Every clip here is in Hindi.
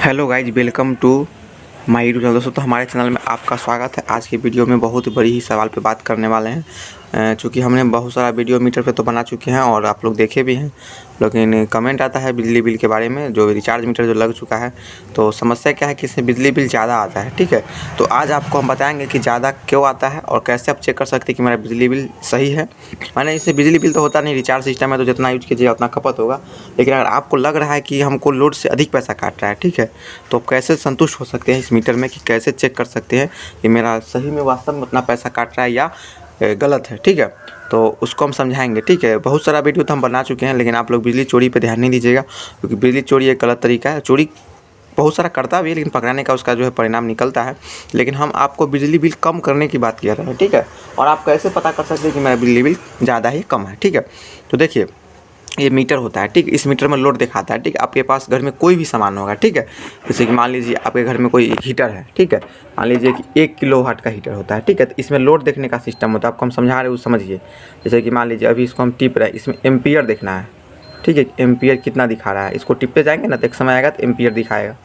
Hello guys, welcome to my YouTube channel. दोस्तों, हमारे चैनल में आपका स्वागत है। आज के वीडियो में बहुत ही बड़ी ही सवाल पे बात करने वाले हैं। चूँकि हमने बहुत सारा वीडियो मीटर पे तो बना चुके हैं और आप लोग देखे भी हैं, लेकिन कमेंट आता है बिजली बिल के बारे में, जो रिचार्ज मीटर जो लग चुका है। तो समस्या क्या है कि इसमें बिजली बिल ज़्यादा आता है। ठीक है, तो आज आपको हम बताएंगे कि ज़्यादा क्यों आता है और कैसे आप चेक कर सकते हैं कि मेरा बिजली बिल सही है। माने इससे बिजली बिल तो होता नहीं, रिचार्ज सिस्टम है तो जितना यूज कीजिएगा उतना खपत होगा। लेकिन अगर आपको लग रहा है कि हमको लोड से अधिक पैसा काट रहा है, ठीक है, तो आप कैसे संतुष्ट हो सकते हैं इस मीटर में, कि कैसे चेक कर सकते हैं कि मेरा सही में वास्तव में उतना पैसा काट रहा है या गलत है। ठीक है, तो उसको हम समझाएंगे। ठीक है, बहुत सारा वीडियो तो हम बना चुके हैं, लेकिन आप लोग बिजली चोरी पे ध्यान नहीं दीजिएगा, क्योंकि बिजली चोरी एक गलत तरीका है। चोरी बहुत सारा करता भी है, लेकिन पकड़ाने का उसका जो है परिणाम निकलता है। लेकिन हम आपको बिजली बिल कम करने की बात कर रहे हैं। ठीक है, और आप कैसे पता कर सकते हैं कि मेरा बिजली बिल ज़्यादा ही कम है। ठीक है, तो देखिए, ये मीटर होता है। ठीक, इस मीटर में लोड दिखाता है। ठीक, आपके पास घर में कोई भी सामान होगा, ठीक है, जैसे कि मान लीजिए आपके घर में कोई हीटर है। ठीक है, मान लीजिए कि 1 किलोवाट का हीटर होता है। ठीक है, तो इसमें लोड देखने का सिस्टम होता है। आपको हम समझा रहे हैं, वो समझिए। जैसे कि मान लीजिए अभी इसको हम टिप रहे हैं, इसमें एम्पियर देखना है। ठीक है, एम्पियर कितना दिखा रहा है, इसको टिपते जाएंगे ना तो एक समय आएगा तो एम्पियर दिखाएगा।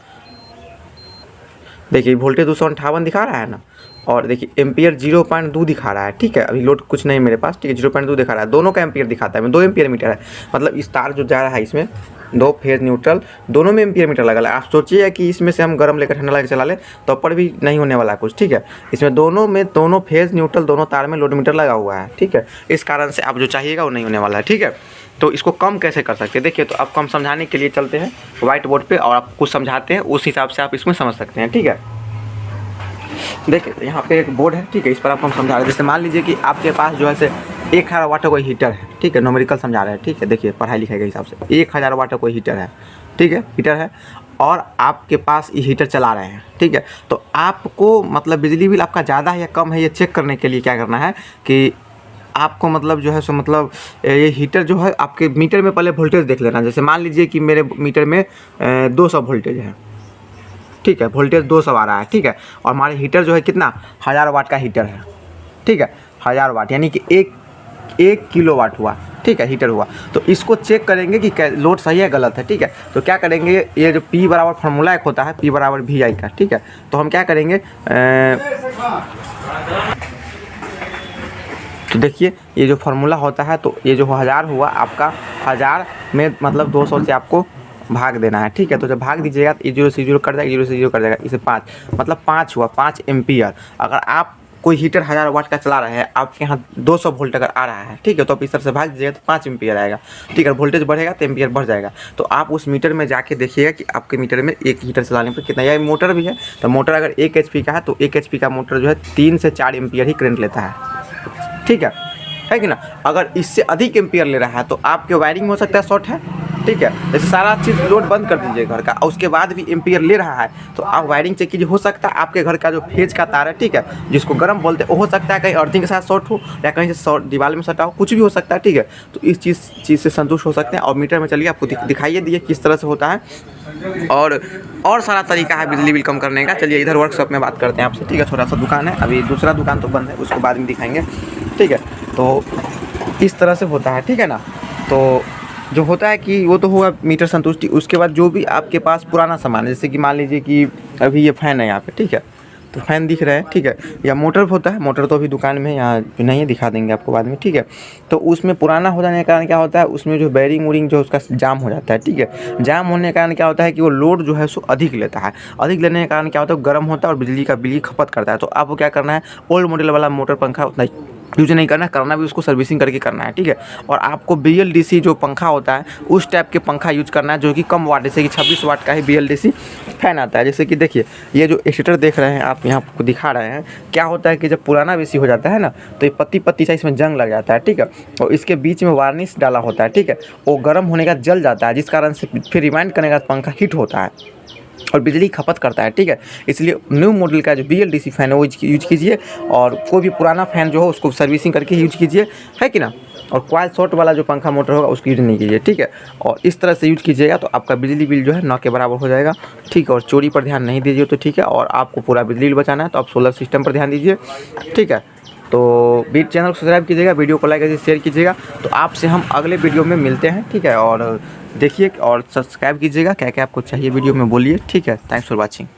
देखिए वोल्टेज 258 दिखा रहा है ना, और देखिए एम्पियर 0.2 दिखा रहा है। ठीक है, अभी लोड कुछ नहीं मेरे पास। ठीक है, 0.2 दिखा रहा है। दोनों का एम्पियर दिखाता है। 2 एम्पियर मीटर है, मतलब इस तार जो जा रहा है इसमें 2 फेज न्यूट्रल दोनों में एम्पियर मीटर लगा है। आप सोचिए कि इसमें से हम गर्म लेकर ठंडा लेकर चला ले तो ऊपर भी नहीं होने वाला कुछ। ठीक है, इसमें दोनों में दोनों फेज न्यूट्रल दोनों तार में लोड मीटर लगा हुआ है। ठीक है, इस कारण से आप जो चाहिएगा वो नहीं होने वाला है। ठीक है, तो इसको कम कैसे कर सकते हैं, देखिए, तो आपको हम समझाने के लिए चलते हैं व्हाइट बोर्ड पे और आपको समझाते हैं, उस हिसाब से आप इसमें समझ सकते हैं। ठीक है, देखिए यहाँ पे एक बोर्ड है। ठीक है, इस पर आपको हम समझा रहे हैं। जैसे मान लीजिए कि आपके पास जो है से 1000 वाट का कोई हीटर है। ठीक है, न्यूमेरिकल समझा रहे हैं। ठीक है, देखिए पढ़ाई लिखाई के हिसाब से 1000 वाट का कोई हीटर है। ठीक है, हीटर है और आपके पास ये हीटर चला रहे हैं। ठीक है, तो आपको मतलब बिजली बिल आपका ज़्यादा है या कम है, ये चेक करने के लिए क्या करना है कि आपको मतलब जो है सो मतलब ये हीटर जो है आपके मीटर में पहले वोल्टेज देख लेना। जैसे मान लीजिए कि मेरे मीटर में 200 वोल्टेज है। ठीक है, वोल्टेज 200 आ रहा है। ठीक है, और हमारे हीटर जो है कितना 1000 वाट का हीटर है। ठीक है, 1000 वाट यानी कि एक किलोवाट हुआ। ठीक है, हीटर हुआ। तो इसको चेक करेंगे कि लोड सही है गलत है। ठीक है, तो क्या करेंगे, ये जो P बराबर फार्मूला एक होता है, P बराबर VI का। ठीक है, तो हम क्या करेंगे, तो देखिए ये जो फार्मूला होता है, तो ये जो 1000 हुआ आपका, 1000 में मतलब 200 से आपको भाग देना है। ठीक है, तो जब भाग दीजिएगा तो ये 0 से 0 कट जाएगा, 0 से 0 कट जाएगा, इसे 5 मतलब 5 हुआ, 5 एम्पियर। अगर आप कोई हीटर 1000 वाट का चला रहे हैं, आपके यहाँ 200 वोल्ट अगर आ रहा है, ठीक है, तो आप इस तरह से भाग दीजिएगा तो 5 एम्पियर आएगा। ठीक है, वोल्टेज बढ़ेगा तो एम्पियर बढ़ जाएगा। तो आप उस मीटर में जाके देखिएगा कि आपके मीटर में एक हीटर चलाने पर कितना, या मोटर भी है तो मोटर अगर 1 HP का है तो 1 HP का मोटर जो है 3 से 4 एम्पियर ही करंट लेता है। ठीक है कि ना। अगर इससे अधिक एम्पियर ले रहा है तो आपके वायरिंग में हो सकता है शॉर्ट है। ठीक है, जैसे सारा चीज़ लोड बंद कर दीजिए घर का, और उसके बाद भी एम्पियर ले रहा है तो आप वायरिंग चेक कीजिए। हो सकता है आपके घर का जो फेज का तार है, ठीक है, जिसको गर्म बोलते हैं, वो हो सकता है कहीं अर्थिंग के साथ शॉर्ट हो या कहीं से शॉर्ट दीवार में सटा हो, कुछ भी हो सकता है। ठीक है, तो इस चीज़ से संतुष्ट हो सकते हैं। और मीटर में चलिए आपको दिखाइए दिए किस तरह से होता है, और सारा तरीका है बिजली बिल कम करने का। चलिए इधर वर्कशॉप में बात करते हैं आपसे। ठीक है, छोटा सा दुकान है, अभी दूसरा दुकान तो बंद है, उसको बाद में दिखाएंगे। ठीक है, तो इस तरह से होता है। ठीक है ना, तो जो होता है कि वो तो होगा मीटर संतुष्टि। उसके बाद जो भी आपके पास पुराना सामान है, जैसे कि मान लीजिए कि अभी ये फ़ैन है यहाँ पे। ठीक है, तो फ़ैन दिख रहा है। ठीक है, या मोटर होता है, मोटर तो अभी दुकान में यहाँ नहीं है, दिखा देंगे आपको बाद में। ठीक है, तो उसमें पुराना हो जाने के कारण क्या होता है, उसमें जो बेरिंग वूरिंग जो उसका जाम हो जाता है। ठीक है, जाम होने के कारण क्या होता है कि वो लोड जो है सो अधिक लेता है। अधिक लेने के कारण क्या होता है, गर्म होता है और बिजली का बिल की खपत करता है। तो आपको क्या करना है, ओल्ड मॉडल वाला मोटर पंखा उतना यूज नहीं करना भी उसको सर्विसिंग करके करना है। ठीक है, और आपको BLDC जो पंखा होता है उस टाइप के पंखा यूज करना है, जो कि कम वाट, जैसे कि 26 वाट का ही BLDC फैन आता है। जैसे कि देखिए ये जो एक्सीटर देख रहे हैं आप, यहाँ आपको दिखा रहे हैं, क्या होता है कि जब पुराना BC हो जाता है ना, तो ये पत्ती सा इसमें जंग लग जाता है। ठीक है, और इसके बीच में वार्निश डाला होता है। ठीक है, वो गर्म होने का जल जाता है, जिस कारण से फिर रिवाइंड करने का पंखा हीट होता है और बिजली खपत करता है। ठीक है, इसलिए न्यू मॉडल का जो BLDC फ़ैन है वो यूज कीजिए, और कोई भी पुराना फ़ैन जो हो उसको सर्विसिंग करके यूज कीजिए, है कि ना। और कॉइल शॉर्ट वाला जो पंखा मोटर होगा उसको यूज नहीं कीजिए। ठीक है, और इस तरह से यूज कीजिएगा तो आपका बिजली बिल जो है 9 के बराबर हो जाएगा। ठीक है, और चोरी पर ध्यान नहीं दीजिए तो ठीक है। और आपको पूरा बिजली बिल बचाना है तो आप सोलर सिस्टम पर ध्यान दीजिए। ठीक है, तो बीट चैनल को सब्सक्राइब कीजिएगा, वीडियो को लाइक कीजिए, शेयर कीजिएगा। तो आपसे हम अगले वीडियो में मिलते हैं, ठीक है। और देखिए और सब्सक्राइब कीजिएगा, क्या क्या आपको चाहिए वीडियो में बोलिए, ठीक है। Thanks for watching.